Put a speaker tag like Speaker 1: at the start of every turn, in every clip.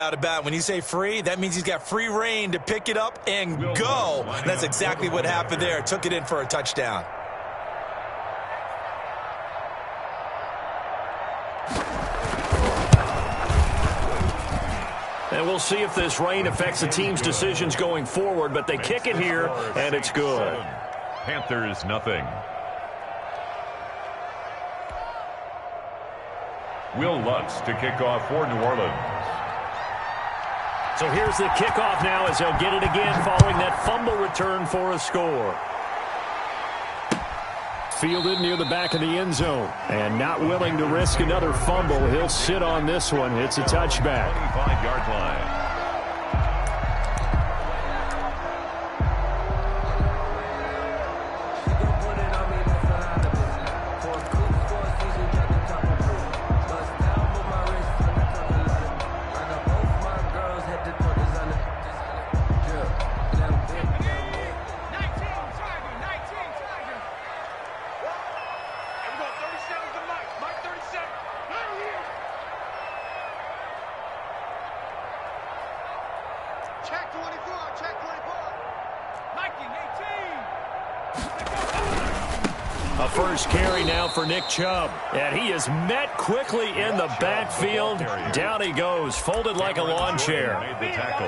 Speaker 1: About it. When you say free, that means he's got free reign to pick it up and go. And that's exactly what happened there. Took it in for a touchdown.
Speaker 2: And we'll see if this rain affects the team's decisions going forward, but they kick it here, and it's good.
Speaker 3: Panthers, nothing. Will Lutz to kick off for New Orleans.
Speaker 2: So here's the kickoff now as he'll get it again following that fumble return for a score. Fielded near the back of the end zone. And not willing to risk another fumble. He'll sit on this one. It's a touchback.
Speaker 3: 25-yard line.
Speaker 2: A first carry now for Nick Chubb. And he is met quickly in the backfield. Down he goes, folded like a lawn chair.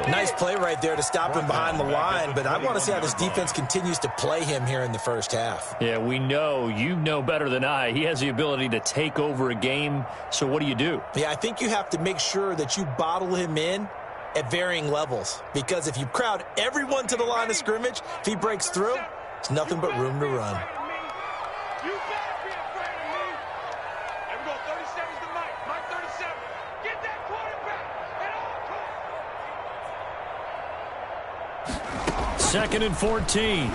Speaker 1: Nice play right there to stop him behind the line, but I want to see how this defense continues to play him here in the first half.
Speaker 2: Yeah, we know. You know better than I. He has the ability to take over a game, so what do you do?
Speaker 1: Yeah, I think you have to make sure that you bottle him in at varying levels, because if you crowd everyone to the line of scrimmage, if he breaks through, it's nothing but room to run.
Speaker 4: You better be afraid of me. There we go, 37's the Mike. Mike 37. Get that quarterback at all costs.
Speaker 2: 2nd and 14.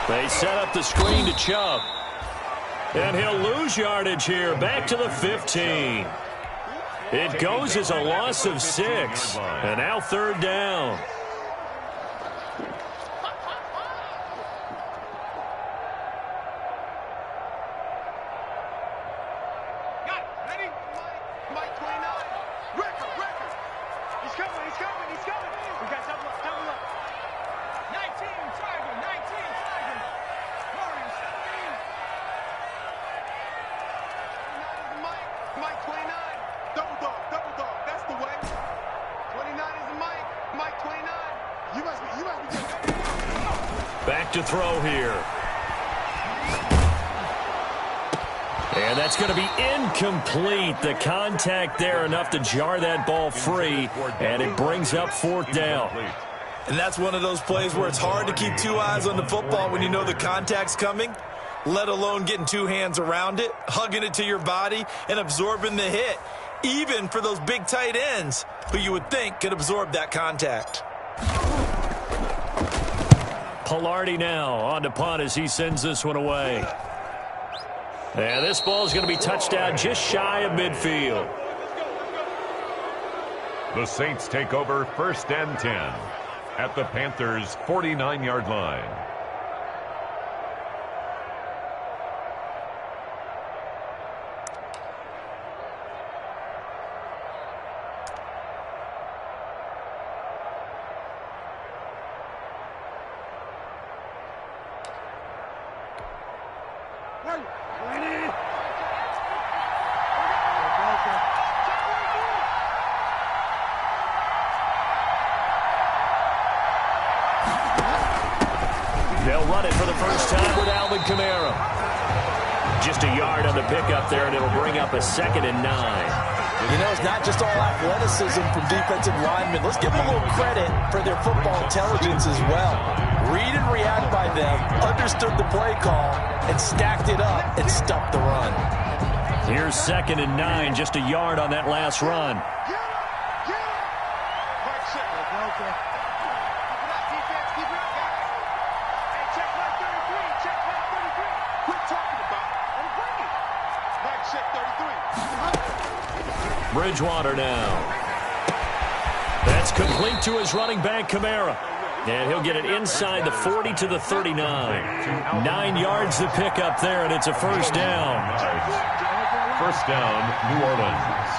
Speaker 2: They set up the screen to Chubb. And he'll lose yardage here. Back to the 15. It goes as a loss of 6. And now 3rd down. Back to throw here. And that's going to be incomplete. The contact there enough to jar that ball free, and it brings up 4th down.
Speaker 1: And that's one of those plays where it's hard to keep two eyes on the football when you know the contact's coming, let alone getting two hands around it, hugging it to your body, and absorbing the hit, even for those big tight ends who you would think could absorb that contact.
Speaker 2: Pilardi now on to punt as he sends this one away. And this ball is going to be touched down just shy of midfield.
Speaker 3: The Saints take over 1st and 10 at the Panthers' 49-yard line.
Speaker 2: They'll run it for the first time with Alvin Kamara. Just a yard on the pickup there, and it'll bring up a 2nd and 9.
Speaker 1: You know, it's not just all athleticism from defensive linemen. Let's give them a little credit for their football intelligence as well. Read and react by them, understood the play call, and stacked it up and stuffed the run.
Speaker 2: Here's 2nd and 9, just a yard on that last run. Bridgewater now. That's complete to his running back, Kamara. And he'll get it inside the 40 to the 39. 9 yards to pick up there, and it's a 1st down.
Speaker 3: 1st down, New Orleans.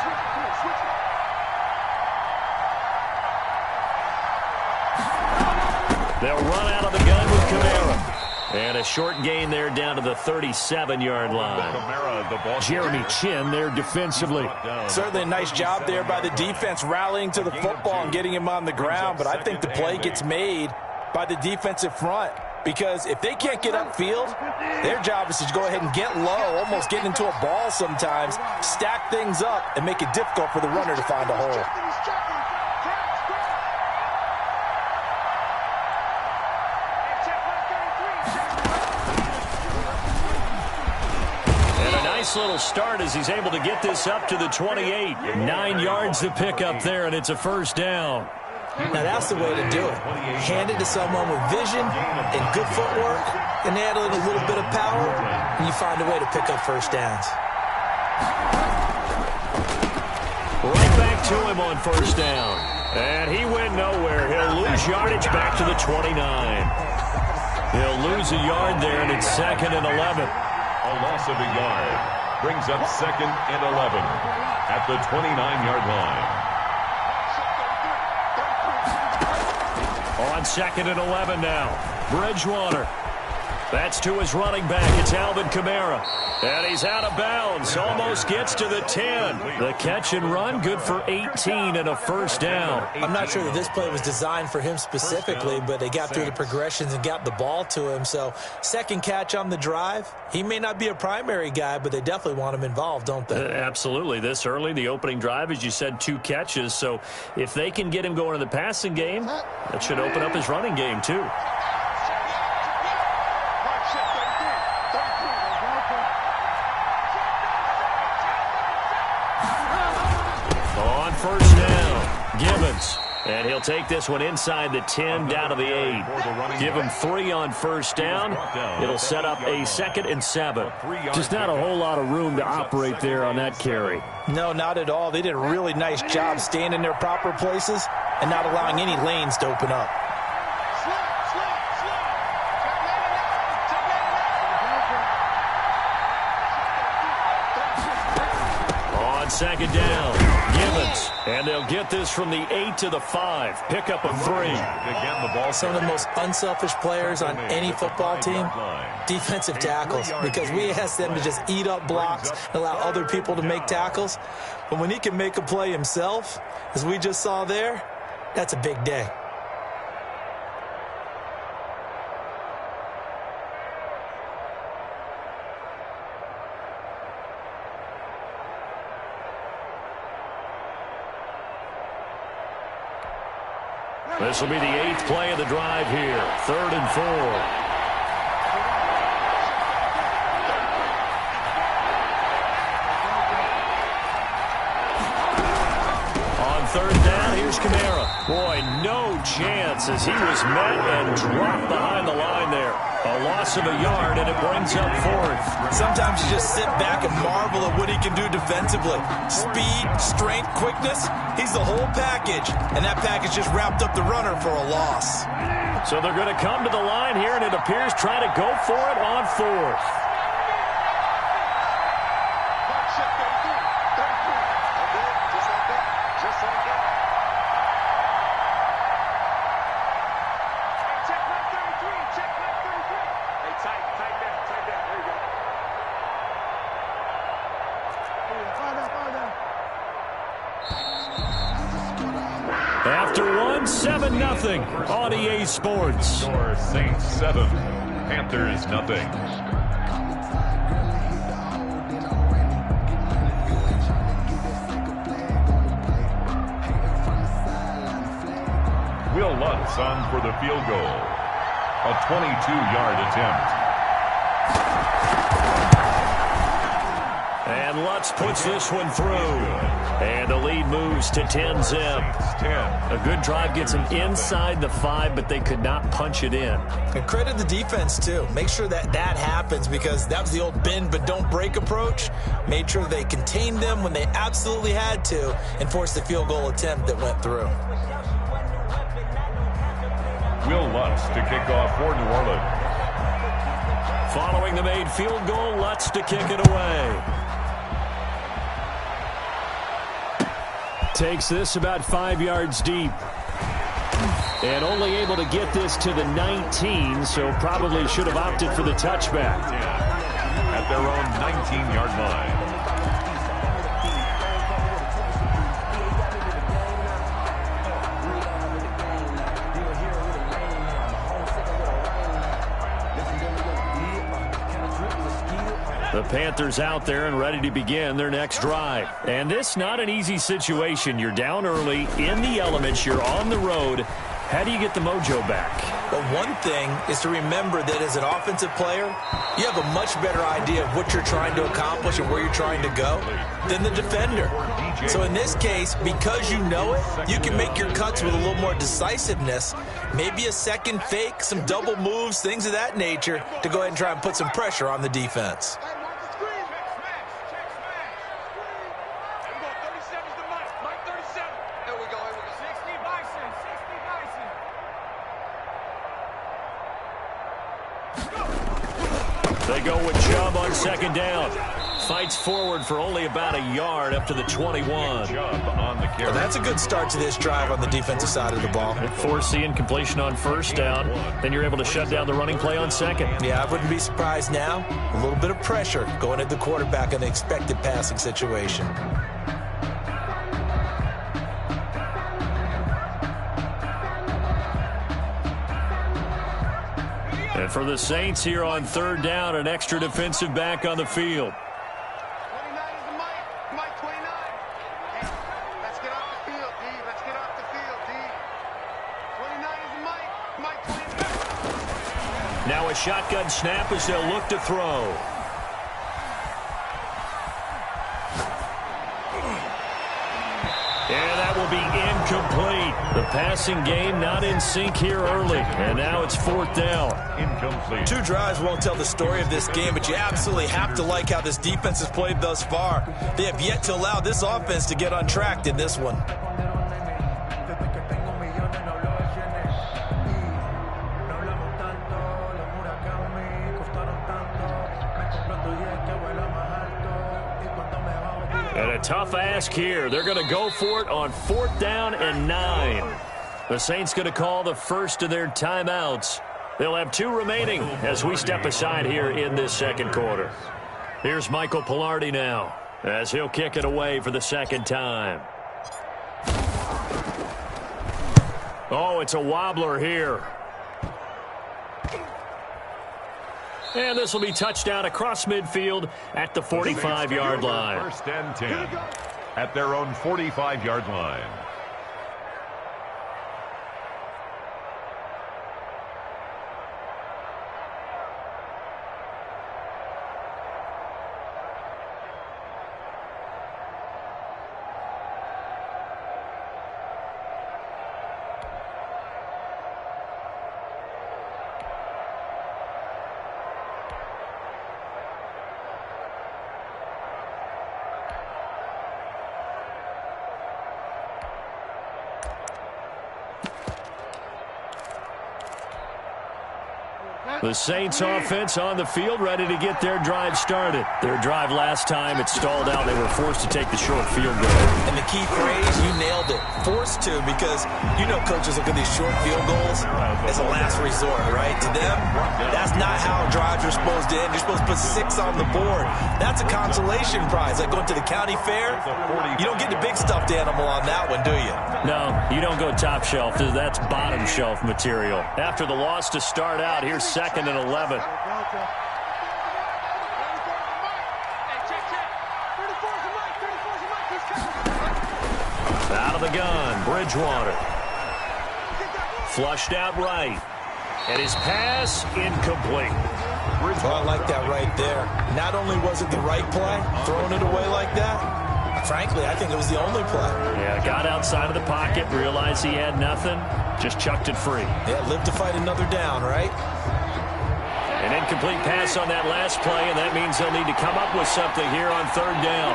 Speaker 2: They'll run out of the gun with Kamara. And a short gain there down to the 37-yard line.
Speaker 5: Jeremy Chin there defensively.
Speaker 1: Certainly a nice job there by the defense rallying to the football and getting him on the ground, but I think the play gets made by the defensive front because if they can't get upfield, their job is to go ahead and get low, almost get into a ball sometimes, stack things up, and make it difficult for the runner to find a hole.
Speaker 2: Little start as he's able to get this up to the 28. 9 yards to pick up there, and it's a first down.
Speaker 1: Now that's the way to do it. Hand it to someone with vision and good footwork and add a little bit of power, and you find a way to pick up first downs.
Speaker 2: Right back to him on first down. And he went nowhere. He'll lose yardage back to the 29. He'll lose a yard there, and it's 2nd and 11.
Speaker 3: A loss of a yard brings up 2nd and 11 at the 29-yard line.
Speaker 2: On 2nd and 11 now. Bridgewater. That's to his running back. It's Alvin Kamara. And he's out of bounds. Almost gets to the 10. The catch and run, good for 18 and a first down.
Speaker 1: I'm not sure that this play was designed for him specifically, but they got through the progressions and got the ball to him. So, second catch on the drive. He may not be a primary guy, but they definitely want him involved, don't they?
Speaker 2: Absolutely. This early, the opening drive, as you said, 2 catches. So, if they can get him going in the passing game, that should open up his running game, too. First down, Gibbons. And he'll take this one inside the 10 down to the 8. Give him 3 on first down. It'll set up a 2nd and 7.
Speaker 5: Just not a whole lot of room to operate there on that carry.
Speaker 1: No, not at all. They did a really nice job staying in their proper places and not allowing any lanes to open up.
Speaker 2: On 2nd down. Gibbons, and they'll get this from the 8 to the 5. Pick up a 3.
Speaker 1: Some of the most unselfish players on any football team, defensive tackles, because we ask them to just eat up blocks and allow other people to make tackles. But when he can make a play himself, as we just saw there, that's a big day.
Speaker 2: This will be the 8th play of the drive here. 3rd and 4. On 3rd down, here's Kamara. Boy, no chance as he was met and dropped behind the line there. A loss of a yard, and it brings up 4th.
Speaker 1: Sometimes you just sit back and marvel at what he can do defensively. Speed, strength, quickness, he's the whole package. And that package just wrapped up the runner for a loss.
Speaker 2: So they're going to come to the line here, and it appears try to go for it on 4th. After 7-0 on EA Sports.
Speaker 3: Score Saints 7, Panthers nothing. Will Lutz on for the field goal. A 22-yard attempt.
Speaker 2: And Lutz puts this one through. And the lead moves to 10-zip. A good drive gets them inside the 5, but they could not punch it in.
Speaker 1: And credit the defense, too. Make sure that happens because that was the old bend but don't break approach. Made sure they contained them when they absolutely had to and forced the field goal attempt that went through.
Speaker 3: Will Lutz to kick off for New Orleans.
Speaker 2: Following the made field goal, Lutz to kick it away.
Speaker 5: Takes this about 5 yards deep.
Speaker 2: And only able to get this to the 19, so probably should have opted for the touchback.
Speaker 3: At their own 19-yard line.
Speaker 2: The Panthers out there and ready to begin their next drive. And this not an easy situation. You're down early, in the elements, you're on the road. How do you get the mojo back?
Speaker 1: Well, one thing is to remember that as an offensive player, you have a much better idea of what you're trying to accomplish and where you're trying to go than the defender. So in this case, because you know it, you can make your cuts with a little more decisiveness, maybe a second fake, some double moves, things of that nature, to go ahead and try and put some pressure on the defense.
Speaker 2: They go with Chubb on second down. Fights forward for only about a yard up to the 21.
Speaker 3: Chubb on the carry.
Speaker 1: Well, that's a good start to this drive on the defensive side of the ball.
Speaker 2: Forcing completion on first down. Then you're able to shut down the running play on second.
Speaker 1: Yeah, I wouldn't be surprised now. A little bit of pressure going at the quarterback in the expected passing situation.
Speaker 2: And for the Saints here on third down, an extra defensive back on the field.
Speaker 4: 29 is the Mike. Mike 29. Hey, let's get off the field, D. Let's get off the field, D. 29 is the Mike. Mike 29.
Speaker 2: Now a shotgun snap as they'll look to throw. And that will be incomplete. The passing game not in sync here early. And now it's fourth down.
Speaker 3: Incomplete.
Speaker 1: Two drives won't tell the story of this game, but you absolutely have to like how this defense has played thus far. They have yet to allow this offense to get untracked in this one.
Speaker 2: And a tough ask here. They're going to go for it on fourth down and 9. The Saints going to call the first of their timeouts. They'll have 2 remaining as we step aside here in this second quarter. Here's Michael Pilardi now as he'll kick it away for the second time. Oh, it's a wobbler here. And this will be touchdown across midfield at the 45-yard line.
Speaker 3: First and 10 at their own 45-yard line.
Speaker 2: The Saints offense on the field, ready to get their drive started. Their drive last time, it stalled out. They were forced to take the short field goal.
Speaker 1: And the key phrase, you nailed it. Forced to, because you know coaches look at these short field goals as a last resort, right? To them, that's not how drives are supposed to end. You're supposed to put 6 on the board. That's a consolation prize. Like going to the county fair, you don't get the big stuffed animal on that one, do you?
Speaker 2: No, you don't go top shelf. That's bottom shelf material. After the loss to start out, here's second and 11. Out of the gun, Bridgewater. Flushed out right. And his pass incomplete.
Speaker 1: Well, I like that right there. Not only was it the right play, throwing it away like that, frankly, I think it was the only play.
Speaker 2: Yeah, got outside of the pocket, realized he had nothing, just chucked it free.
Speaker 1: Yeah, live to fight another down, right?
Speaker 2: An incomplete pass on that last play, and that means they'll need to come up with something here on third down.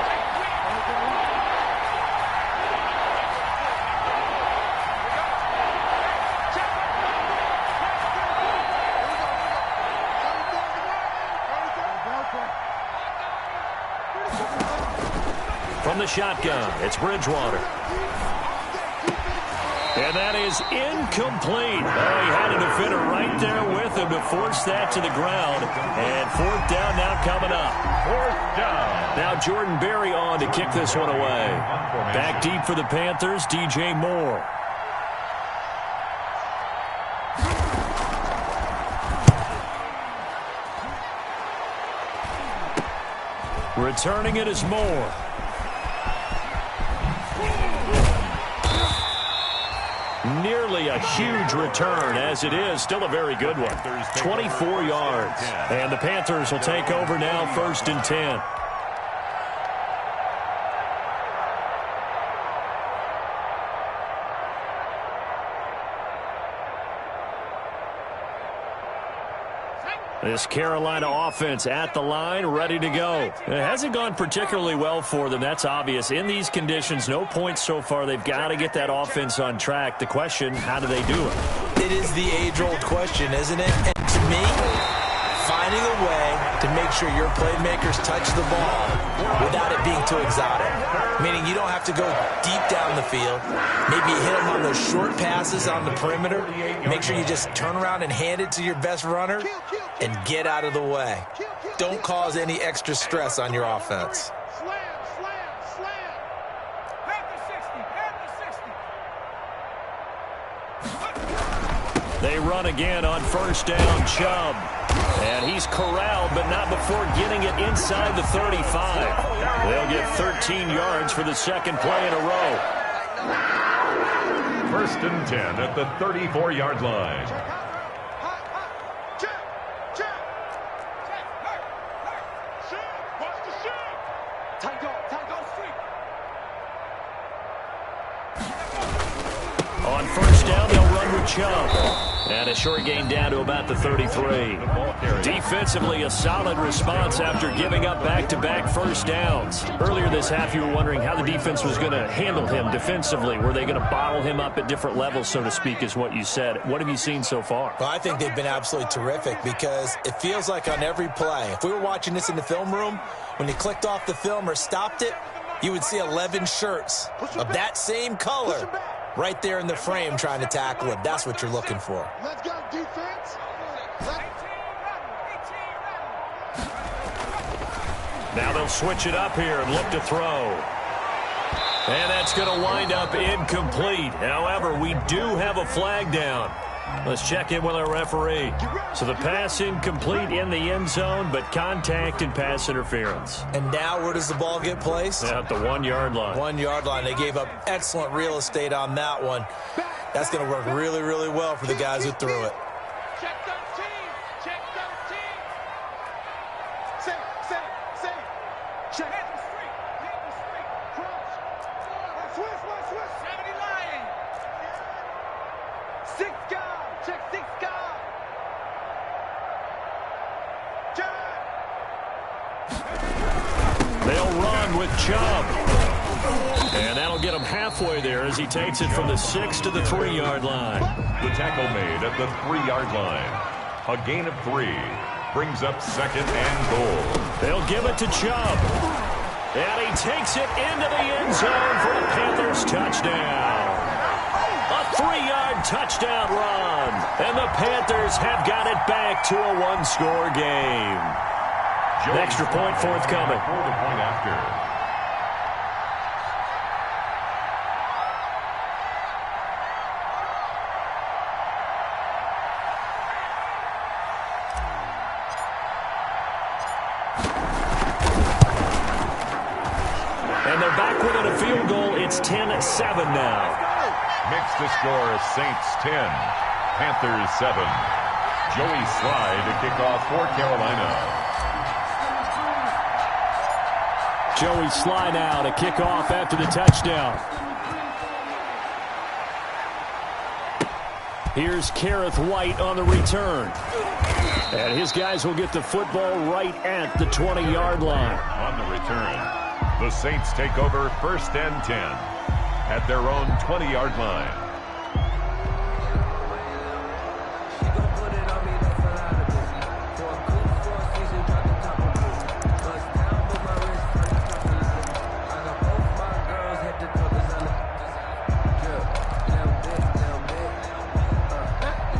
Speaker 2: From the shotgun, it's Bridgewater. And that is incomplete. Oh, he had a defender right there with him to force that to the ground. And fourth down now coming up.
Speaker 3: Fourth down.
Speaker 2: Now Jordan Berry on to kick this one away. Back deep for the Panthers, DJ Moore. Returning it is Moore. Nearly a huge return, as it is. Still a very good one. 24 yards. And the Panthers will take over now, 1st and 10. This Carolina offense at the line, ready to go. It hasn't gone particularly well for them, that's obvious. In these conditions, no points so far. They've got to get that offense on track. The question, how do they do it?
Speaker 1: It is the age-old question, isn't it? And to me, finding a way to make sure your playmakers touch the ball without it being too exotic. Meaning you don't have to go deep down the field. Maybe you hit them on those short passes on the perimeter. Make sure you just turn around and hand it to your best runner and get out of the way. Don't cause any extra stress on your offense.
Speaker 4: Slam, slam, slam. Back to 60,
Speaker 2: They run again on 1st down, Chubb. And he's corralled, but not before getting it inside the 35. They'll get 13 yards for the second play in a row.
Speaker 3: 1st and 10 at the 34-yard line.
Speaker 2: On 1st down, they'll run with Chubb. And a short gain down to about the 33. Defensively, a solid response after giving up back-to-back 1st downs. Earlier this half, you were wondering how the defense was going to handle him defensively. Were they going to bottle him up at different levels, so to speak, is what you said. What have you seen so far?
Speaker 1: Well, I think they've been absolutely terrific because it feels like on every play, if we were watching this in the film room, when you clicked off the film or stopped it, you would see 11 shirts of that same color right there in the frame trying to tackle it. That's what you're looking for.
Speaker 4: Let's go, defense.
Speaker 2: Now they'll switch it up here and look to throw. And that's going to wind up incomplete. However, we do have a flag down. Let's check in with our referee. So the pass incomplete in the end zone, but contact and pass interference.
Speaker 1: And now where does the ball get placed?
Speaker 2: At the 1-yard line.
Speaker 1: 1-yard line. They gave up excellent real estate on that one. That's going to work really, really well for the guys who threw it.
Speaker 4: Check 13. Check 13. Say. Check. Hit the street. Cross. Swiss. 70 lying. 6 guys. Check 6 guys. Check.
Speaker 2: They'll run with Chubb. And that'll get him halfway there as he takes it from the 6 to the 3-yard line.
Speaker 3: The tackle made at the 3-yard line. A gain of 3 brings up 2nd and goal.
Speaker 2: They'll give it to Chubb. And he takes it into the end zone for a Panthers touchdown. A 3-yard touchdown run. And the Panthers have got it back to a 1-score game. An extra point forthcoming.
Speaker 3: For the point after.
Speaker 2: And they're back within a field goal. It's 10-7 now.
Speaker 3: Makes the score Saints 10, Panthers 7. Joey Sly to kick off for Carolina.
Speaker 5: Joey Sly now to kick off after the touchdown. Here's Kareth White on the return. And his guys will get the football right at the 20-yard line.
Speaker 3: On the return, the Saints take over 1st and 10 at their own 20-yard line.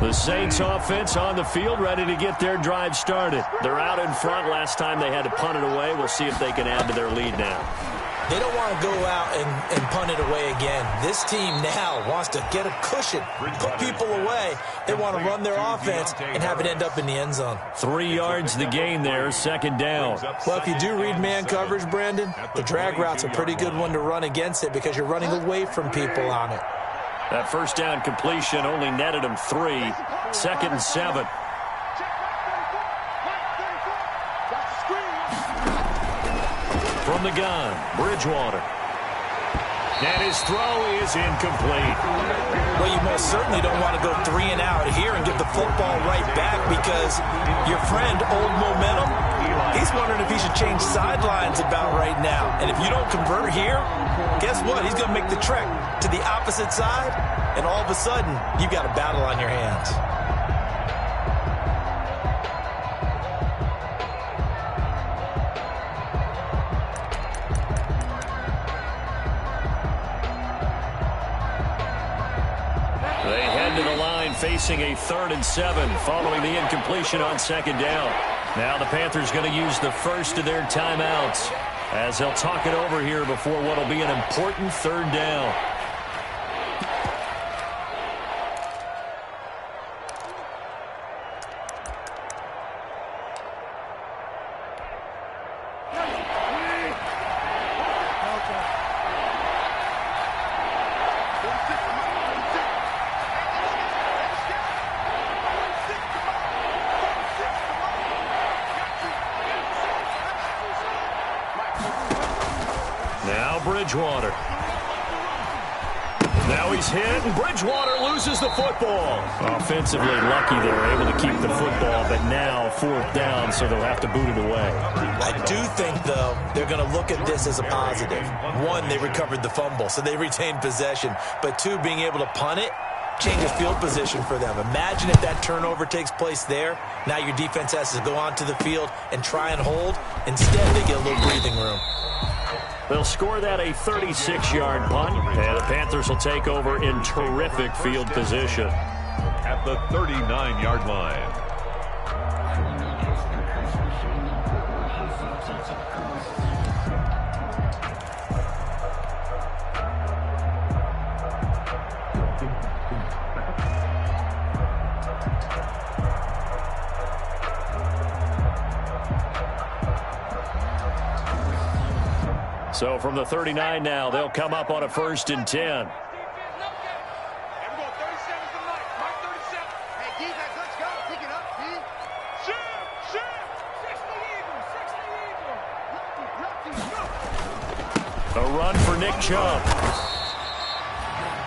Speaker 5: The Saints offense on the field, ready to get their drive started. They're out in front. Last time they had to punt it away. We'll see if they can add to their lead now.
Speaker 1: They don't want to go out and punt it away again. This team now wants to get a cushion, put people away. They want to run their offense and have it end up in the end zone. 3
Speaker 5: yards the gain there, second down.
Speaker 1: Well, if you do read man coverage, Brandon, the drag route's a pretty good one to run against it because you're running away from people on it.
Speaker 5: That first down completion only netted him 3. Second and 7. From the gun, Bridgewater. And his throw is incomplete.
Speaker 1: Well, you most certainly don't want to go 3 and out here and give the football right back because your friend, Old Momentum, he's wondering if he should change sidelines about right now. And if you don't convert here, guess what? He's going to make the trek to the opposite side, and all of a sudden, you've got a battle on your hands.
Speaker 5: Facing a 3rd and 7 following the incompletion on second down. Now the Panthers going to use the first of their timeouts as they'll talk it over here before what will be an important 3rd down. Bridgewater. Now he's hit, and Bridgewater loses the football. Offensively lucky they were able to keep the football, but now 4th down, so they'll have to boot it away.
Speaker 1: I do think, though, they're going to look at this as a positive. 1, they recovered the fumble, so they retained possession. But 2, being able to punt it, changes field position for them. Imagine if that turnover takes place there. Now your defense has to go onto the field and try and hold. Instead, they get a little breathing room.
Speaker 5: They'll score that a 36-yard punt, and the Panthers will take over in terrific field position.
Speaker 3: At the 39-yard line.
Speaker 5: So from the 39 now, they'll come up on a 1st and 10. A run for Nick Chubb.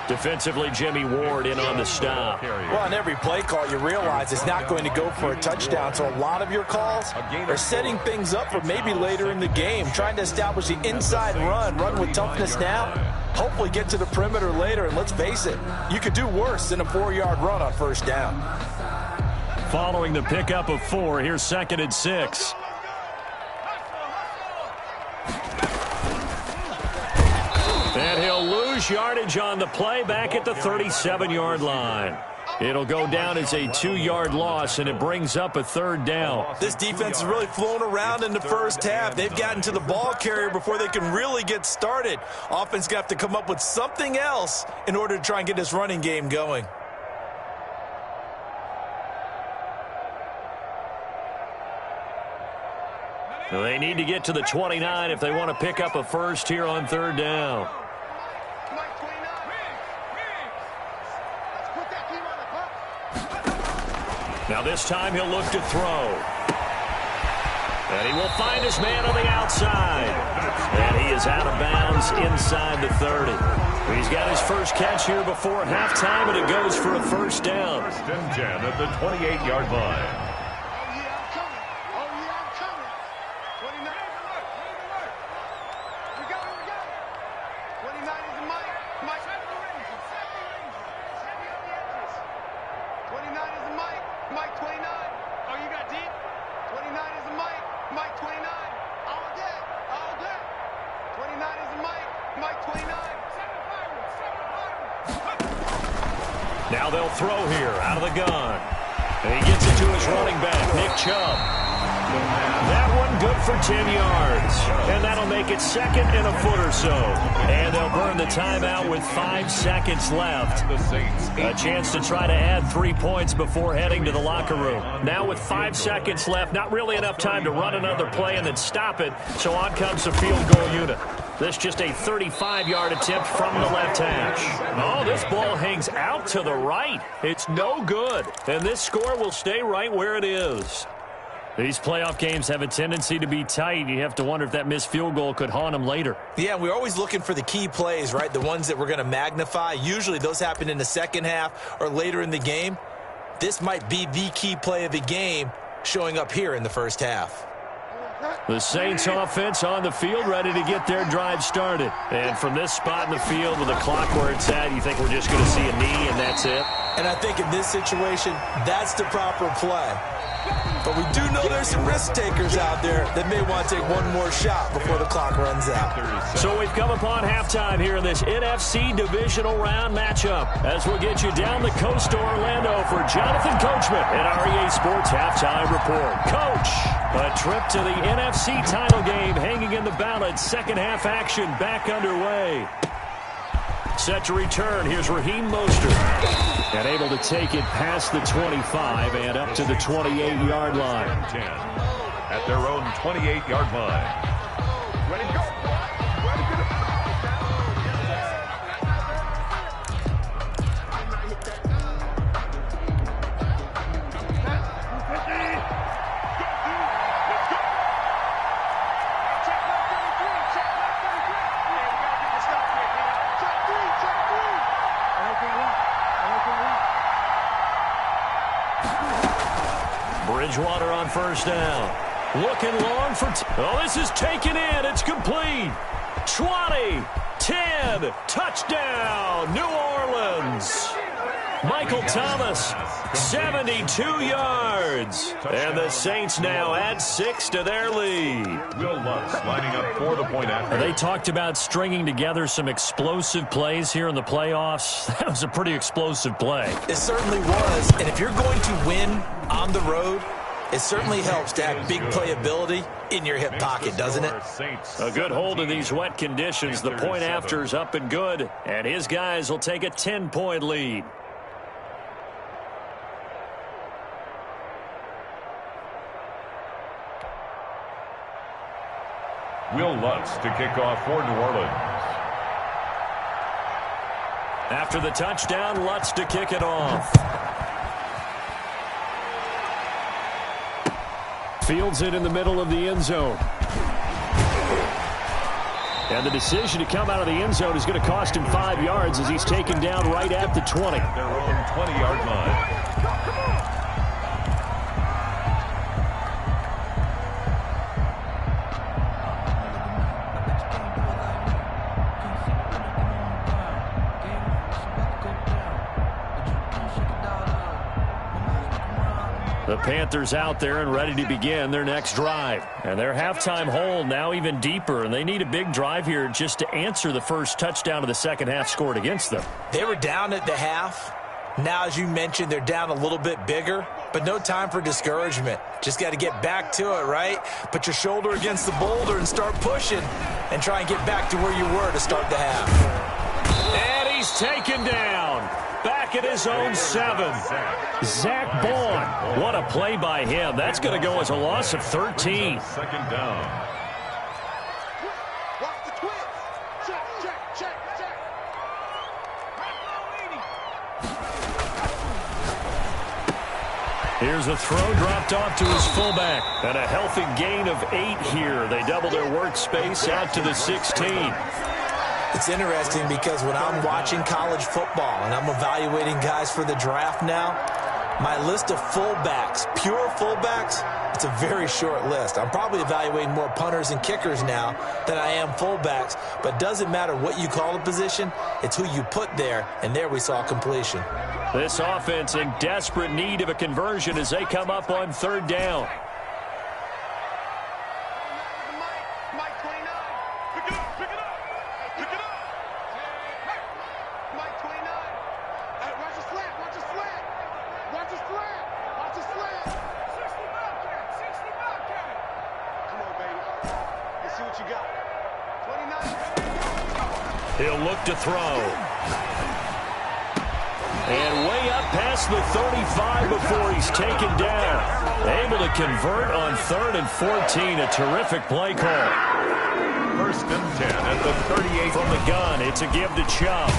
Speaker 5: Defensively, Jimmy Ward in on the stop.
Speaker 1: Well, on every play call, you realize it's not going to go for a touchdown. So a lot of your calls are setting things up for maybe later in the game, trying to establish the inside run with toughness now, hopefully get to the perimeter later. And let's face it, you could do worse than a 4-yard run on 1st down.
Speaker 5: Following the pickup of 4, here's 2nd and 6. And he'll lose yardage on the play back at the 37-yard line. It'll go down as a 2-yard loss, and it brings up a 3rd down.
Speaker 1: This defense has really flown around in the first half. They've gotten to the ball carrier before they can really get started. Offense got to come up with something else in order to try and get this running game going.
Speaker 5: They need to get to the 29 if they want to pick up a first here on 3rd down. Now this time he'll look to throw. And he will find his man on the outside. And he is out of bounds inside the 30. He's got his first catch here before halftime, and it goes for a 1st down.
Speaker 3: 1st and 10 at the 28-yard line.
Speaker 2: Now they'll throw here out of the gun. And he gets it to his running back, Nick Chubb. That one good for 10 yards. And that'll make it 2nd and a foot or so. And they'll burn the timeout with 5 seconds left. A chance to try to add 3 points before heading to the locker room. Now with 5 seconds left, not really enough time to run another play and then stop it. So on comes the field goal unit. This just a 35-yard attempt from the left hash. Oh, this ball hangs out to the right. It's no good. And this score will stay right where it is. These playoff games have a tendency to be tight. You have to wonder if that missed field goal could haunt them later.
Speaker 1: Yeah, we're always looking for the key plays, right? The ones that we're going to magnify. Usually those happen in the second half or later in the game. This might be the key play of the game showing up here in the first half.
Speaker 2: The Saints offense on the field, ready to get their drive started. And from this spot in the field with the clock where it's at, you think we're just going to see a knee and that's it?
Speaker 1: And I think in this situation, that's the proper play. But we do know there's some risk takers out there that may want to take one more shot before the clock runs out.
Speaker 2: So we've come upon halftime here in this NFC divisional round matchup. As we'll get you down the coast to Orlando for Jonathan Coachman at our EA Sports Halftime Report. Coach, a trip to the NFC title game hanging in the balance. Second half action back underway. Set to return. Here's Raheem Mostert. And able to take it past the 25 and up to the 28-yard line.
Speaker 3: 10 at their own 28-yard line.
Speaker 4: Ready to go. Ready to go.
Speaker 2: Bridgewater on first down. Looking long for... Oh, this is taken in. It's complete. 20, 10, touchdown, New Orleans. Michael Thomas, 72 yards. And the Saints now add 6 to their lead.
Speaker 3: Will Lutz lining up for the point after.
Speaker 2: They talked about stringing together some explosive plays here in the playoffs. That was a pretty explosive play.
Speaker 1: It certainly was. And if you're going to win on the road, it certainly helps to have big playability in your hip pocket, doesn't it?
Speaker 2: A good hold in these wet conditions. The point after's up and good. And his guys will take a 10-point lead.
Speaker 3: Will Lutz to kick off for New Orleans.
Speaker 2: After the touchdown, Lutz to kick it off. Fields it in the middle of the end zone. And the decision to come out of the end zone is going to cost him 5 yards as he's taken down right at the 20.
Speaker 3: Their own 20-yard line.
Speaker 2: The Panthers out there and ready to begin their next drive. And their halftime hole now even deeper, and they need a big drive here just to answer the first touchdown of the second half scored against them.
Speaker 1: They were down at the half. Now, as you mentioned, they're down a little bit bigger, but no time for discouragement. Just got to get back to it, right? Put your shoulder against the boulder and start pushing and try and get back to where you were to start the half.
Speaker 2: And he's taken down. Back at his own 7. Zach Bond. What a play by him. That's going to go as a loss of 13.
Speaker 3: Second down.
Speaker 4: Watch the twist. Check.
Speaker 2: Here's a throw dropped off to his fullback. And a healthy gain of 8 here. They double their workspace out to the 16.
Speaker 1: It's interesting because when I'm watching college football and I'm evaluating guys for the draft now, my list of fullbacks, pure fullbacks, it's a very short list. I'm probably evaluating more punters and kickers now than I am fullbacks, but it doesn't matter what you call the position, it's who you put there, and there we saw completion.
Speaker 2: This offense in desperate need of a conversion as they come up on third down.
Speaker 4: Mike 29. Pick it up. Mike 29. Hey, watch the flat.
Speaker 5: He'll look to throw. And way up past the 35 before he's taken down. Able to convert on 3rd and 14. A terrific play call.
Speaker 3: 1st and 10 at the 38.
Speaker 5: From the gun, it's a give to Chubb.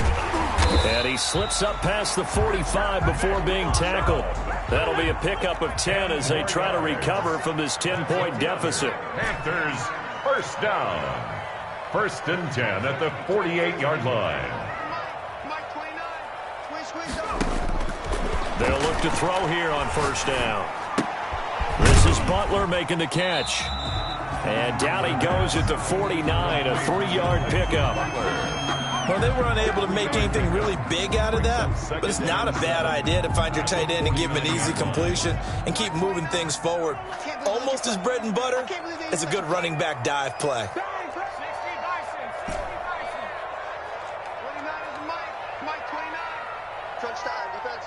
Speaker 5: And he slips up past the 45 before being tackled. That'll be a pickup of 10 as they try to recover from this 10-point deficit.
Speaker 3: Panthers, 1st down. 1st and 10 at the 48-yard line.
Speaker 5: They'll look to throw here on 1st down. This is Butler making the catch. And down he goes at the 49, a 3-yard pickup.
Speaker 1: Well, they were unable to make anything really big out of that, but it's not a bad idea to find your tight end and give him an easy completion and keep moving things forward. Almost as bread and butter, it's a good running back dive play.
Speaker 4: Touchdown, defense.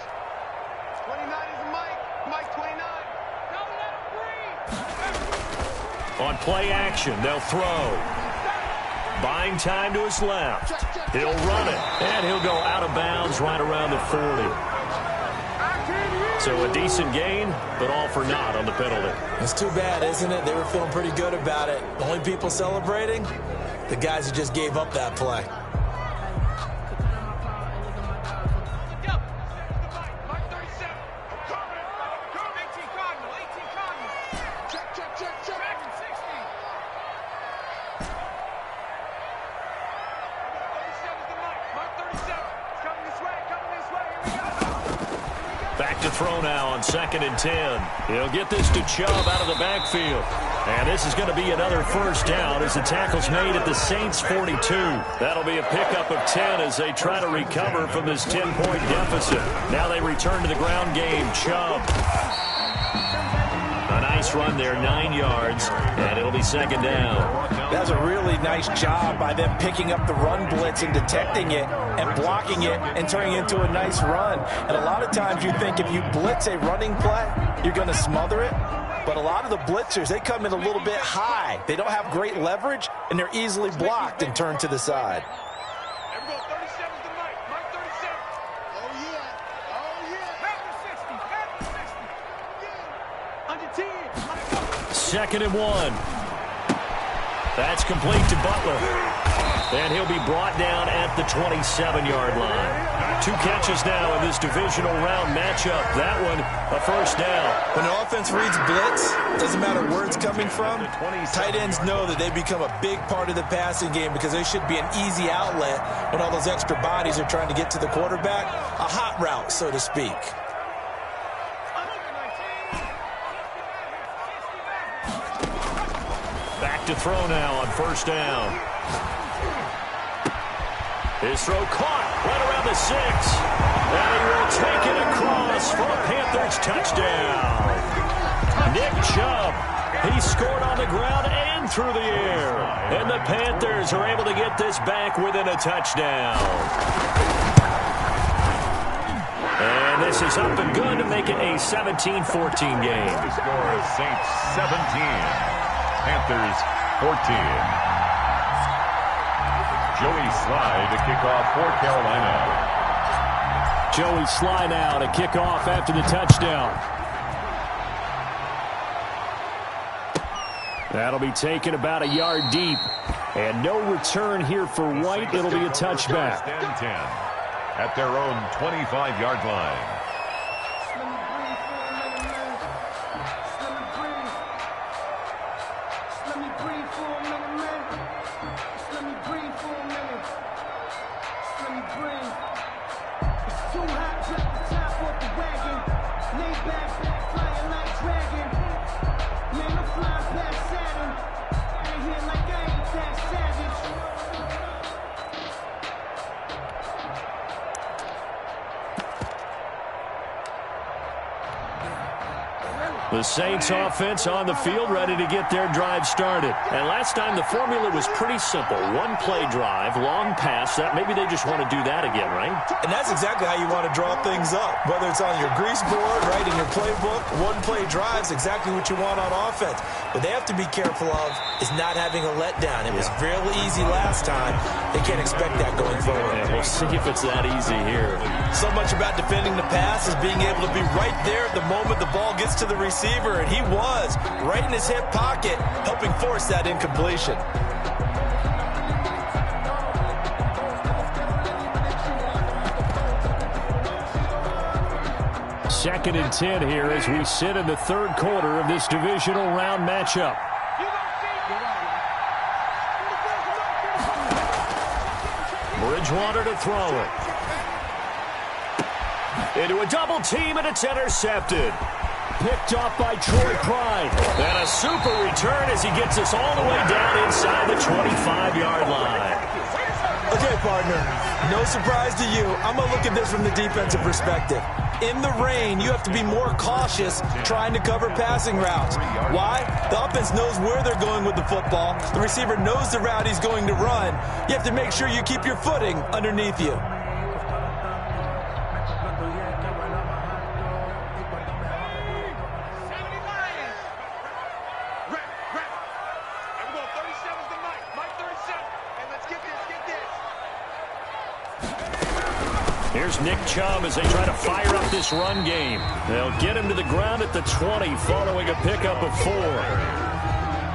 Speaker 4: 29 is the Mike 29. Don't let him breathe.
Speaker 5: On play action, they'll throw. Buying time to his left. He'll run it, and he'll go out of bounds right around the 40. So a decent gain, but all for naught on the penalty.
Speaker 1: It's too bad, isn't it? They were feeling pretty good about it. The only people celebrating? The guys who just gave up that play.
Speaker 5: Back to throw now on 2nd and 10. He'll get this to Chubb out of the backfield. And this is going to be another 1st down as the tackle's made at the Saints' 42. That'll be a pickup of 10 as they try to recover from this 10-point deficit. Now they return to the ground game. Chubb. A nice run there, 9 yards, and it'll be 2nd down.
Speaker 1: That's a really nice job by them picking up the run blitz and detecting it and blocking it and turning it into a nice run. And a lot of times you think if you blitz a running play, you're going to smother it. But a lot of the blitzers, they come in a little bit high. They don't have great leverage, and they're easily blocked and turned to the side.
Speaker 5: Second and 1. That's complete to Butler. And he'll be brought down at the 27-yard line. 2 catches now in this divisional round matchup. That one, a 1st down.
Speaker 1: When the offense reads blitz, doesn't matter where it's coming from, tight ends know that they become a big part of the passing game because they should be an easy outlet when all those extra bodies are trying to get to the quarterback. A hot route, so to speak.
Speaker 5: Back to throw now on 1st down. His throw caught right around the 6. And he will take it across for a Panthers touchdown. Nick Chubb, he scored on the ground and through the air. And the Panthers are able to get this back within a touchdown. And this is up and good to make it a 17-14 game.
Speaker 3: The score is Saints 17. Panthers 14. Joey Sly to kick off for Carolina.
Speaker 5: Joey Sly now to kick off after the touchdown. That'll be taken about a yard deep. And no return here for White. It'll be a touchback.
Speaker 3: 10 at their own 25-yard line.
Speaker 2: The Saints offense on the field, ready to get their drive started. And last time the formula was pretty simple. One-play drive, long pass. Maybe they just want to do that again, right?
Speaker 1: And that's exactly how you want to draw things up. Whether it's on your grease board, right, in your playbook, one-play drive's exactly what you want on offense. What they have to be careful of is not having a letdown. It was real easy last time. They can't expect that going forward.
Speaker 2: Yeah, we'll see if it's that easy here.
Speaker 1: So much about defending the pass is being able to be right there at the moment the ball gets to the receiver, and he was right in his hip pocket, helping force that incompletion.
Speaker 2: Second and 10 here as we sit in the third quarter of this divisional round matchup. Bridgewater to throw it. Into a double team, and it's intercepted. Picked off by Troy Pride. And a super return as he gets us all the way down inside the 25-yard line.
Speaker 1: Okay, partner, no surprise to you. I'm going to look at this from the defensive perspective. In the rain, you have to be more cautious trying to cover passing routes. Why? The offense knows where they're going with the football. The receiver knows the route he's going to run. You have to make sure you keep your footing underneath you.
Speaker 2: Here's Nick Chubb as they try to fire up this run game. They'll get him to the ground at the 20 following a pickup of 4.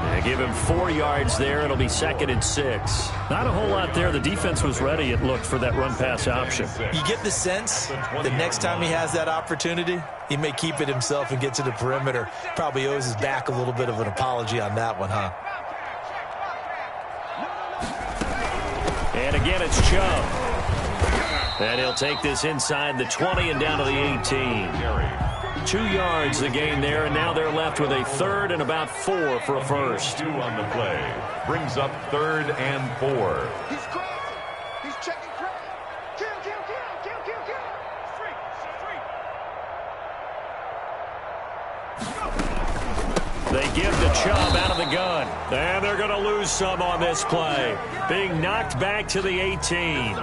Speaker 2: They give him 4 yards there. It'll be 2nd and 6. Not a whole lot there. The defense was ready, it looked, for that run-pass option.
Speaker 1: You get the sense that next time he has that opportunity, he may keep it himself and get to the perimeter. Probably owes his back a little bit of an apology on that one, huh?
Speaker 2: And again, it's Chubb. And he'll take this inside the 20 and down to the 18. 2 yards the gain there, and now they're left with a 3rd and about 4 for a first.
Speaker 3: 2 on the play. Brings up 3rd and 4.
Speaker 4: He's crossing. He's checking crack. Kill.
Speaker 2: They give the Chubb out of the gun. And they're going to lose some on this play. Being knocked back to the 18.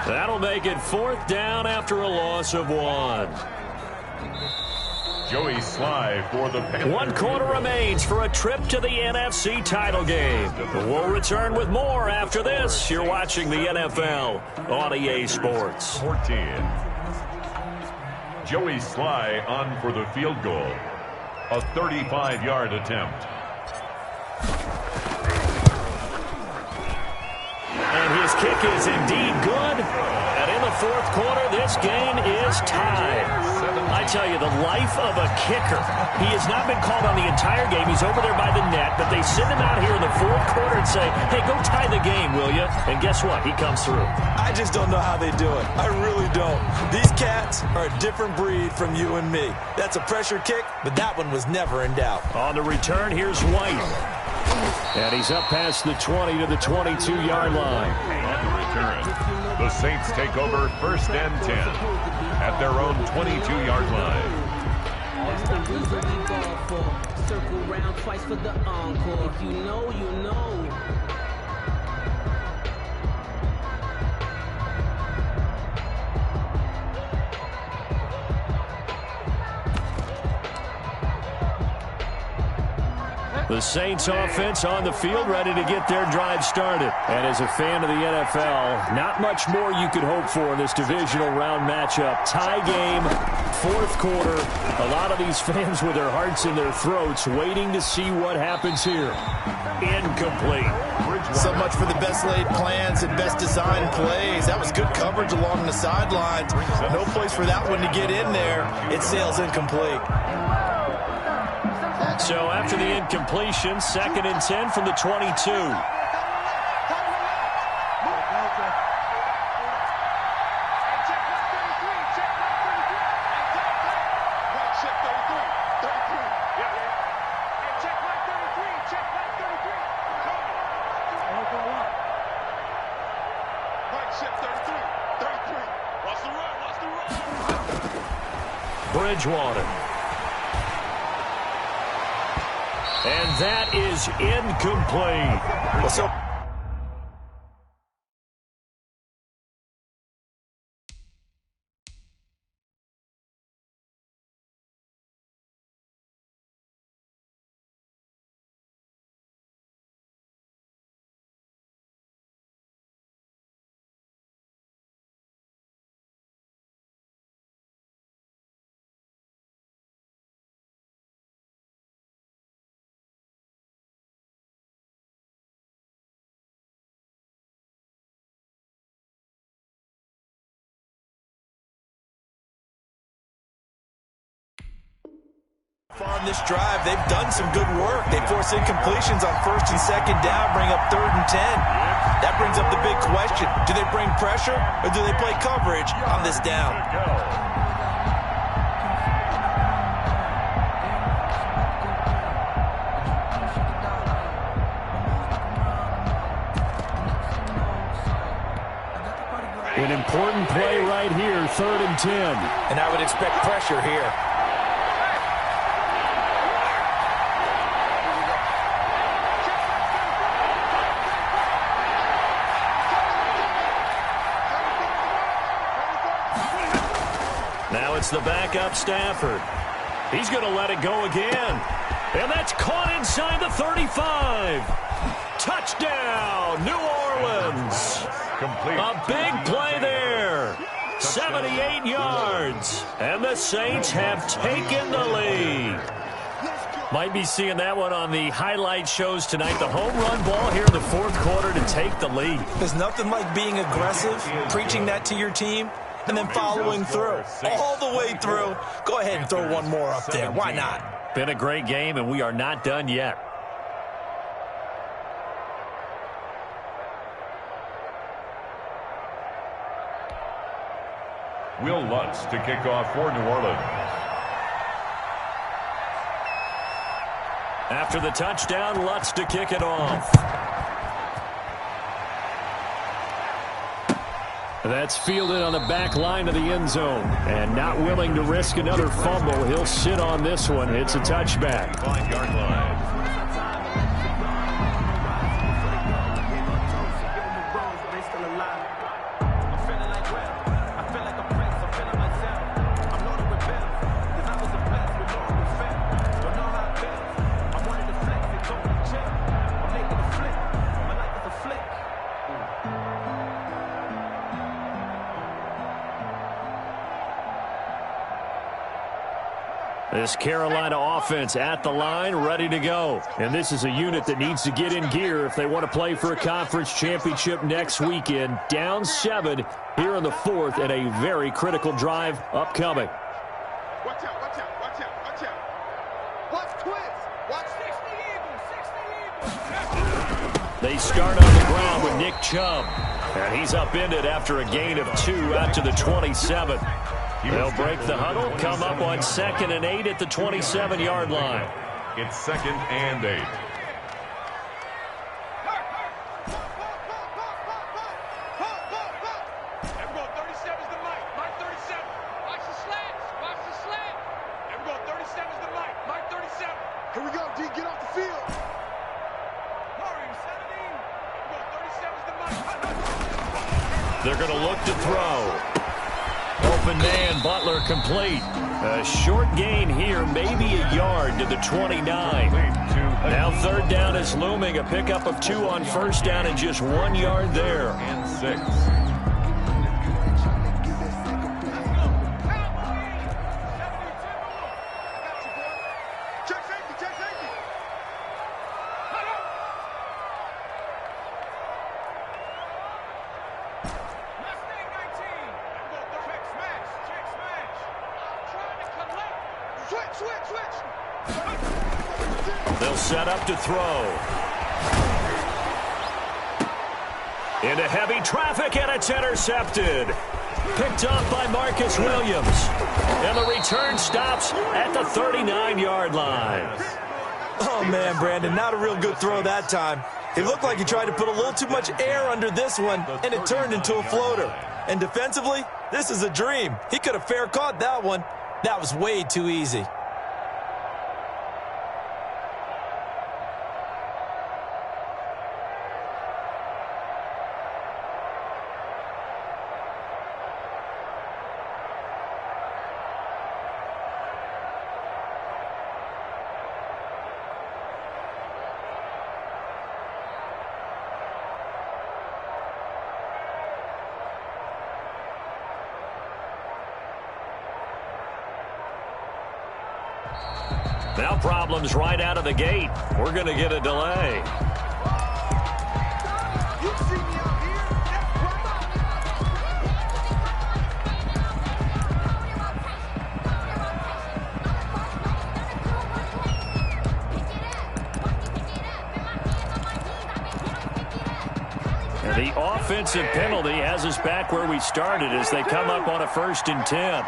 Speaker 2: That'll make it 4th down after a loss of 1.
Speaker 3: Joey Sly for the Panthers.
Speaker 2: 1 quarter remains for a trip to the NFC title game. We'll return with more after this. You're watching the NFL on EA Sports.
Speaker 3: 14. Joey Sly on for the field goal. A 35-yard attempt.
Speaker 2: And his kick is indeed good. And in the 4th quarter, this game is tied. I tell you, the life of a kicker. He has not been called on the entire game. He's over there by the net, but they send him out here in the 4th quarter and say, hey, go tie the game, will you? And guess what? He comes through.
Speaker 1: I just don't know how they do it. I really don't. These cats are a different breed from you and me. That's a pressure kick, but that one was never in doubt.
Speaker 2: On the return, here's White. And he's up past the 20 to the 22-yard line.
Speaker 3: On the return, the Saints take over 1st and 10 at their own 22-yard line.
Speaker 6: That's the reason we ball for. Circle round twice for the encore. If you know, you know.
Speaker 2: The Saints offense on the field, ready to get their drive started. And as a fan of the NFL, not much more you could hope for in this divisional round matchup. Tie game, 4th quarter. A lot of these fans with their hearts in their throats waiting to see what happens here. Incomplete.
Speaker 1: So much for the best laid plans and best designed plays. That was good coverage along the sidelines. No place for that one to get in there. It sails incomplete.
Speaker 2: So after the incompletion, 2nd and 10 from the 22. Bridgewater. And that is incomplete.
Speaker 1: Well, so on this drive, they've done some good work. They force incompletions on first and second down, bring up 3rd and 10. That brings up the big question. Do they bring pressure or do they play coverage on this down?
Speaker 2: An important play right here, 3rd and 10.
Speaker 1: And I would expect pressure here.
Speaker 2: Now it's the backup Stafford. He's going to let it go again. And that's caught inside the 35. Touchdown, New Orleans.
Speaker 3: Complete.
Speaker 2: A big play there. 78 yards. And the Saints have taken the lead. Might be seeing that one on the highlight shows tonight. The home run ball here in the 4th quarter to take the lead.
Speaker 1: There's nothing like being aggressive, preaching that to your team, and then following through. All the way through. Go ahead and throw one more up there. Why not?
Speaker 2: Been a great game, and we are not done yet.
Speaker 3: Will Lutz to kick off for New Orleans.
Speaker 2: After the touchdown, Lutz to kick it off. That's fielded on the back line of the end zone. And not willing to risk another fumble, he'll sit on this one. It's a touchback.
Speaker 3: 5-yard line.
Speaker 2: This Carolina offense at the line, ready to go. And this is a unit that needs to get in gear if they want to play for a conference championship next weekend. Down 7 here in the 4th and a very critical drive upcoming.
Speaker 4: Watch out, watch out, watch out, watch out. Watch twins. Watch 60 Eagles.
Speaker 2: They start on the ground with Nick Chubb. And he's upended after a gain of 2 out to the 27. They'll break the huddle, come up on 2nd and 8 at the 27-yard line.
Speaker 3: It's 2nd and 8.
Speaker 4: Everyone, 37's the mic. Mike 37. Watch the slants. Watch the slant. Everyone, 37's the mic. Mike 37. Here we go, D. Get off the field. Hurry, 17. Everyone, 37's the mic.
Speaker 2: They're going to look to throw. Open man, Butler complete. A short gain here, maybe a yard to the 29. Now 3rd down is looming. A pickup of 2 on 1st down and just 1 yard there.
Speaker 3: And 6.
Speaker 4: Check safety, check safety.
Speaker 2: They'll set up to throw. Into heavy traffic, and it's intercepted. Picked up by Marcus Williams. And the return stops at the 39-yard line.
Speaker 1: Oh, man, Brandon, not a real good throw that time. It looked like he tried to put a little too much air under this one, and it turned into a floater. And defensively, this is a dream. He could have fair caught that one. That was way too easy.
Speaker 2: Now problems right out of the gate. We're going to get a delay.
Speaker 4: You see me out here? That's
Speaker 2: And the offensive penalty has us back where we started as they come up on a 1st and 10.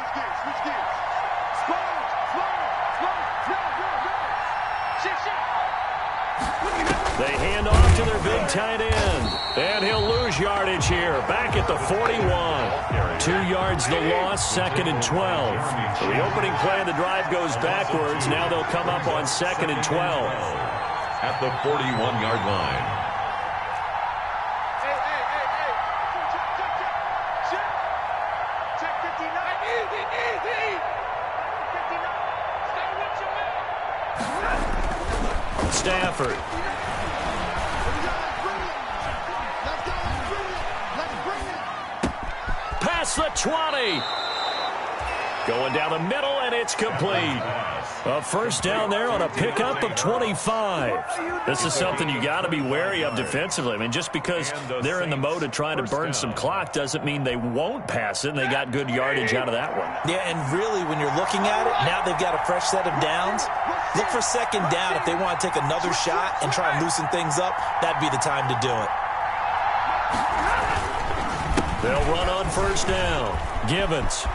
Speaker 2: They hand off to their big tight end. And he'll lose yardage here. Back at the 41. 2 yards the loss, 2nd and 12. So the opening play of the drive goes backwards. Now they'll come up on 2nd and 12.
Speaker 3: At the 41-yard line.
Speaker 4: check 59. Easy. 59. Stay with your man.
Speaker 2: Stafford. Past the 20. Going down the middle, and it's complete. A 1st down there on a pickup of 25. This is something you got to be wary of defensively. I mean, just because they're in the mode of trying to burn some clock doesn't mean they won't pass it, and they got good yardage out of that one.
Speaker 1: Yeah, and really, when you're looking at it, now they've got a fresh set of downs. Look for 2nd down. If they want to take another shot and try and loosen things up, that'd be the time to do it.
Speaker 2: They'll run on 1st down. Givens.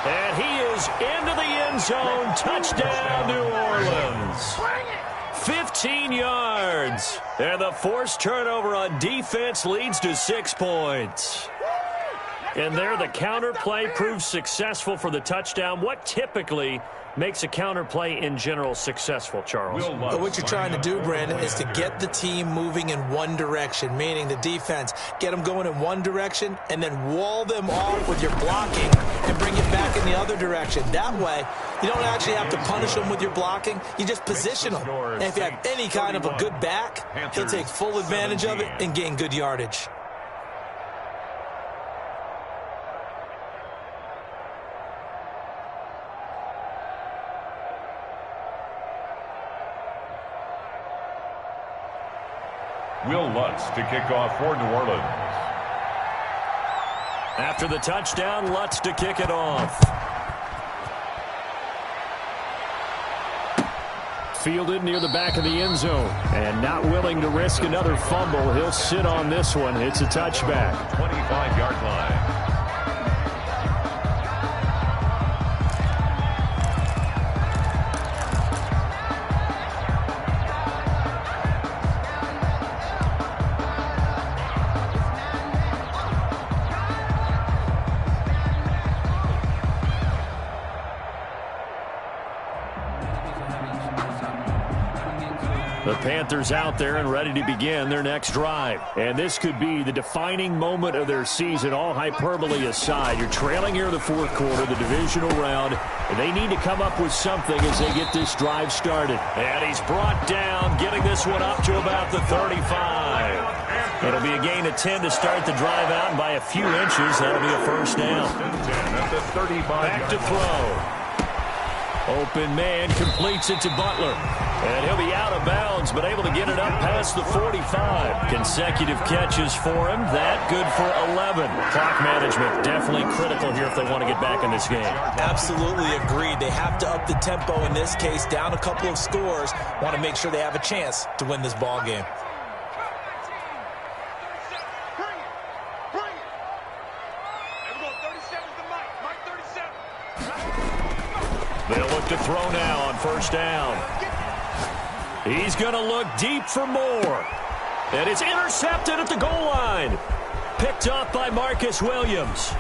Speaker 2: And he is into the end zone. Touchdown, New Orleans. 15 yards. And the forced turnover on defense leads to 6 points. And there, the counter play proves successful for the touchdown. What typically makes a counter play in general successful, Charles?
Speaker 1: But what you're trying to do, Brandon, is to get the team moving in one direction, meaning the defense, get them going in one direction and then wall them off with your blocking and bring it back in the other direction. That way, you don't actually have to punish them with your blocking. You just position them. And if you have any kind of a good back, he'll take full advantage of it and gain good yardage.
Speaker 3: Will Lutz to kick off for New Orleans.
Speaker 2: After the touchdown, Lutz to kick it off. Fielded near the back of the end zone. And not willing to risk another fumble. He'll sit on this one. It's a touchback.
Speaker 3: 25-yard line.
Speaker 2: The Panthers out there and ready to begin their next drive. And this could be the defining moment of their season, all hyperbole aside. You're trailing here in the 4th quarter, the divisional round, and they need to come up with something as they get this drive started. And he's brought down, getting this one up to about the 35. It'll be a gain of 10 to start the drive out, and by a few inches, that'll be a 1st down.
Speaker 3: At the 35.
Speaker 2: Back to throw. Open man completes it to Butler. And he'll be out of bounds, but able to get it up past the 45. Consecutive catches for him. That good for 11. Clock management definitely critical here if they want to get back in this game.
Speaker 1: Absolutely agreed. They have to up the tempo in this case, down a couple of scores. Want to make sure they have a chance to win this ball game.
Speaker 2: They'll look to throw now on 1st down. He's going to look deep for more. And it's intercepted at the goal line. Picked off by Marcus Williams.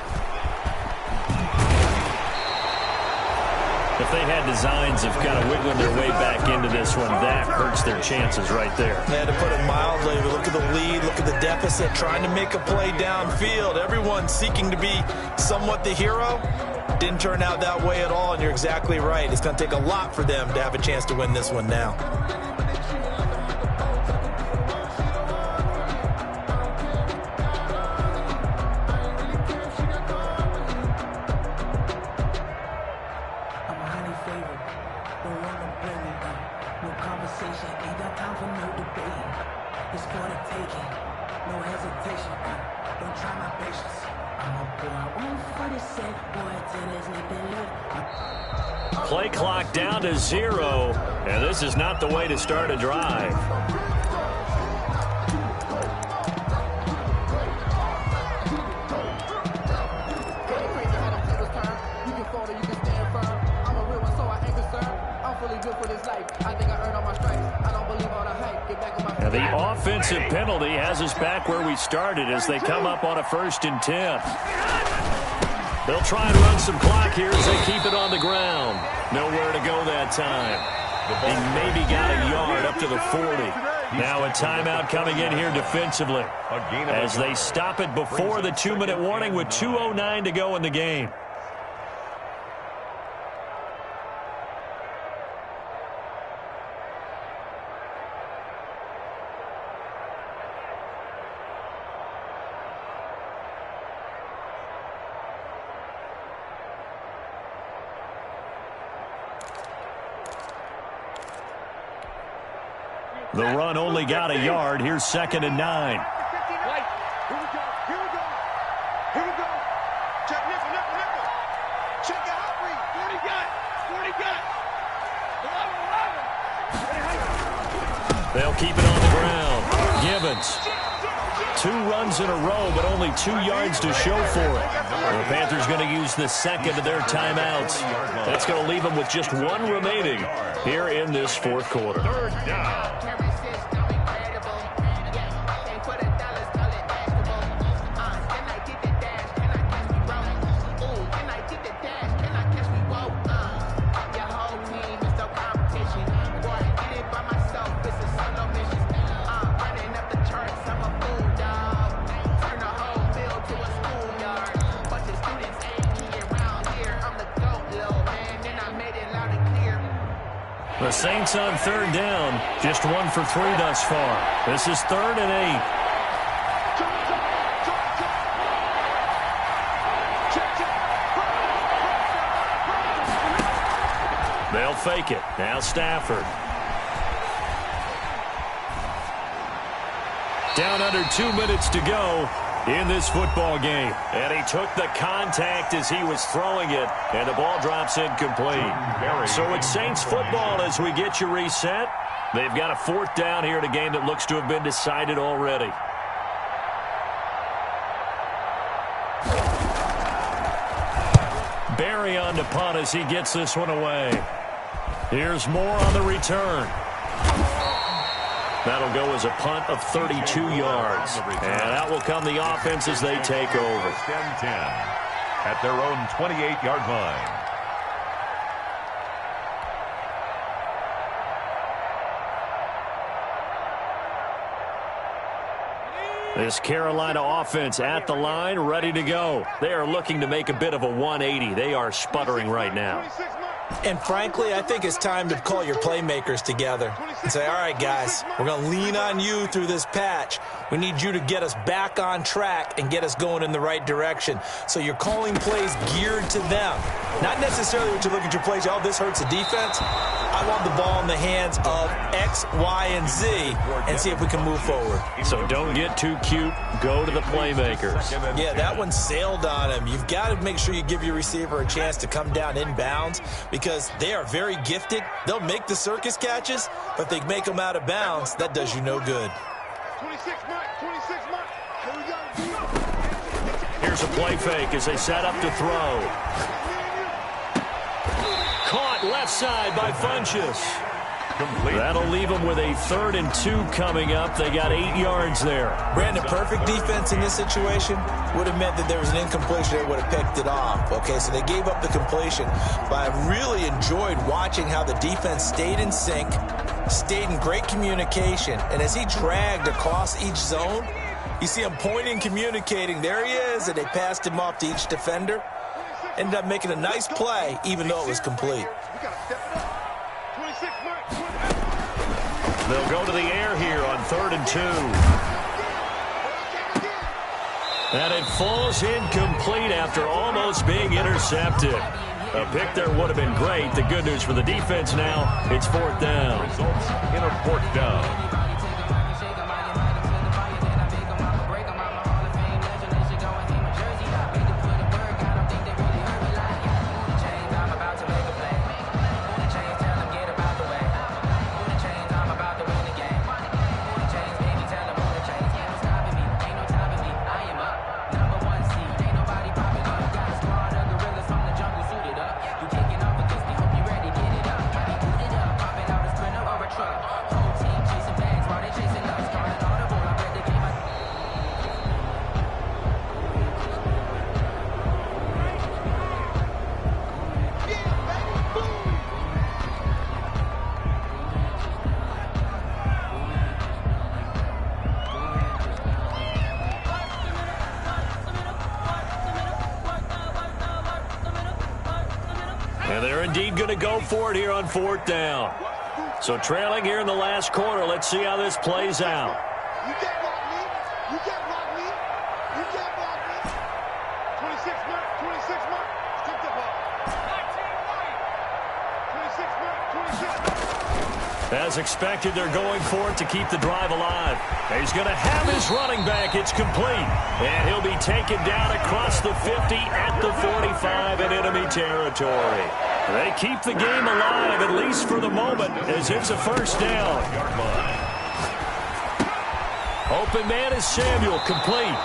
Speaker 2: If they had designs of kind of wiggling their way back into this one, that hurts their chances right there.
Speaker 1: Yeah, to put it mildly, look at the lead, look at the deficit, trying to make a play downfield. Everyone seeking to be somewhat the hero. Didn't turn out that way at all, and you're exactly right. It's going to take a lot for them to have a chance to win this one now.
Speaker 2: Play clock down to 0, and this is not the way to start a drive. And the offensive penalty has us back where we started as they come up on a 1st and 10. They'll try and run some clock here as they keep it on the ground. Nowhere to go that time. They maybe got a yard up to the 40. Now a timeout coming in here defensively as they stop it before the 2-minute warning with 2:09 to go in the game. The run only got a yard. Here's 2nd and 9.
Speaker 4: Here we go. Here we go. Check nickel. Check your hot read. 40 got. 11.
Speaker 2: They'll keep it on the ground. Gibbons. 2 runs in a row, but only 2 yards to show for it. The Panthers going to use the second of their timeouts. That's going to leave them with just 1 remaining here in this 4th quarter.
Speaker 3: 3rd down.
Speaker 2: The Saints on 3rd down, just 1 for 3 thus far. This is 3rd and 8. They'll fake it. Now Stafford. Down under 2 minutes to go in this football game. And he took the contact as he was throwing it, and the ball drops incomplete. So it's Saints football as we get you reset. They've got a 4th down here in a game that looks to have been decided already. Barry on to punt as he gets this one away. Here's Moore on the return. That'll go as a punt of 32 yards. And out will come the offense as they take over.
Speaker 3: 10-10 at their own 28-yard line.
Speaker 2: This Carolina offense at the line, ready to go. They are looking to make a bit of a 180. They are sputtering right now.
Speaker 1: And frankly, I think it's time to call your playmakers together and say, all right, guys, we're going to lean on you through this patch. We need you to get us back on track and get us going in the right direction. So you're calling plays geared to them. Not necessarily when you look at your plays, oh, this hurts the defense. I want the ball in the hands of X, Y, and Z and see if we can move forward.
Speaker 2: So don't get too cute. Go to the playmakers.
Speaker 1: Yeah, that one sailed on him. You've got to make sure you give your receiver a chance to come down inbounds because they are very gifted. They'll make the circus catches, but if they make them out of bounds, that does you no good.
Speaker 4: 26 mark. Here we go.
Speaker 2: Here's a play fake as they set up to throw. Caught left side by Funchess.
Speaker 3: Complete.
Speaker 2: That'll leave them with a 3rd and 2 coming up. They got 8 yards there.
Speaker 1: Brandon, perfect defense in this situation would have meant that there was an incompletion. They would have picked it off. Okay, so they gave up the completion. But I really enjoyed watching how the defense stayed in sync, stayed in great communication. And as he dragged across each zone, you see him pointing, communicating. There he is, and they passed him off to each defender. Ended up making a nice play, even though it was complete.
Speaker 2: They'll go to the air here on 3rd and 2. And it falls incomplete after almost being intercepted. A pick there would have been great. The good news for the defense now, it's 4th down.
Speaker 3: Results in a 4th down.
Speaker 2: And they're indeed going to go for it here on 4th down. So trailing here in the last quarter. Let's see how this plays out.
Speaker 4: You can't block me. You can't block me. You can't block me. 26 mark. 26 mark. Skip the ball. 26 mark. 26 mark.
Speaker 2: As expected, they're going for it to keep the drive alive. He's going to have his running back. It's complete. And he'll be taken down across the 50 at the 45 in enemy territory. They keep the game alive, at least for the moment, as it's a 1st down. Open man is Samuel, complete.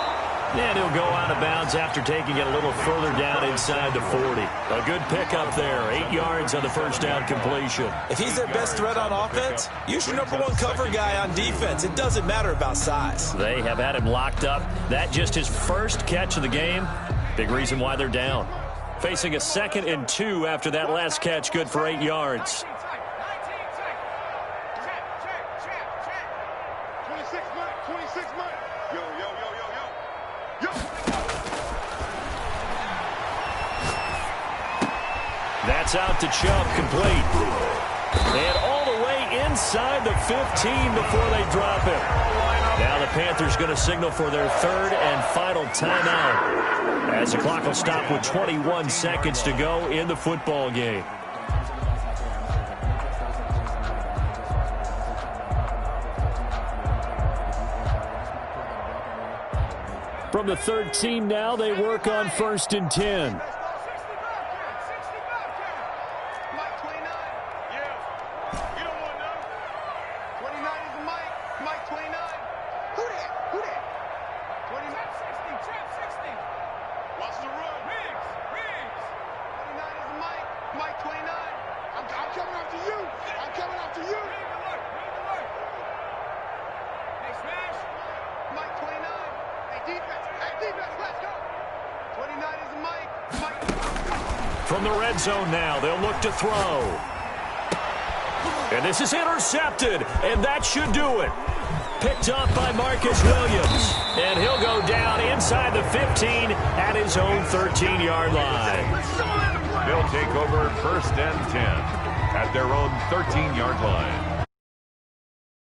Speaker 2: And he'll go out of bounds after taking it a little further down inside the 40. A good pickup there, 8 yards on the 1st down completion.
Speaker 1: If he's their best threat on offense, use your #1 cover guy on defense. It doesn't matter about size.
Speaker 2: They have had him locked up. That just his first catch of the game. Big reason why they're down. Facing a 2nd and 2 after that last catch, good for 8 yards.
Speaker 4: 26 mark. 26 mark. Yo.
Speaker 2: That's out to Chubb, complete. And all the way inside the 15 before they drop him. Now the Panthers going to signal for their 3rd and final timeout, as the clock will stop with 21 seconds to go in the football game. From the 13 now, they work on 1st and 10. From the red zone now, they'll look to throw. And this is intercepted, and that should do it. Picked up by Marcus Williams. And he'll go down inside the 15 at his own 13-yard line.
Speaker 3: They'll take over 1st and 10 at their own 13-yard line.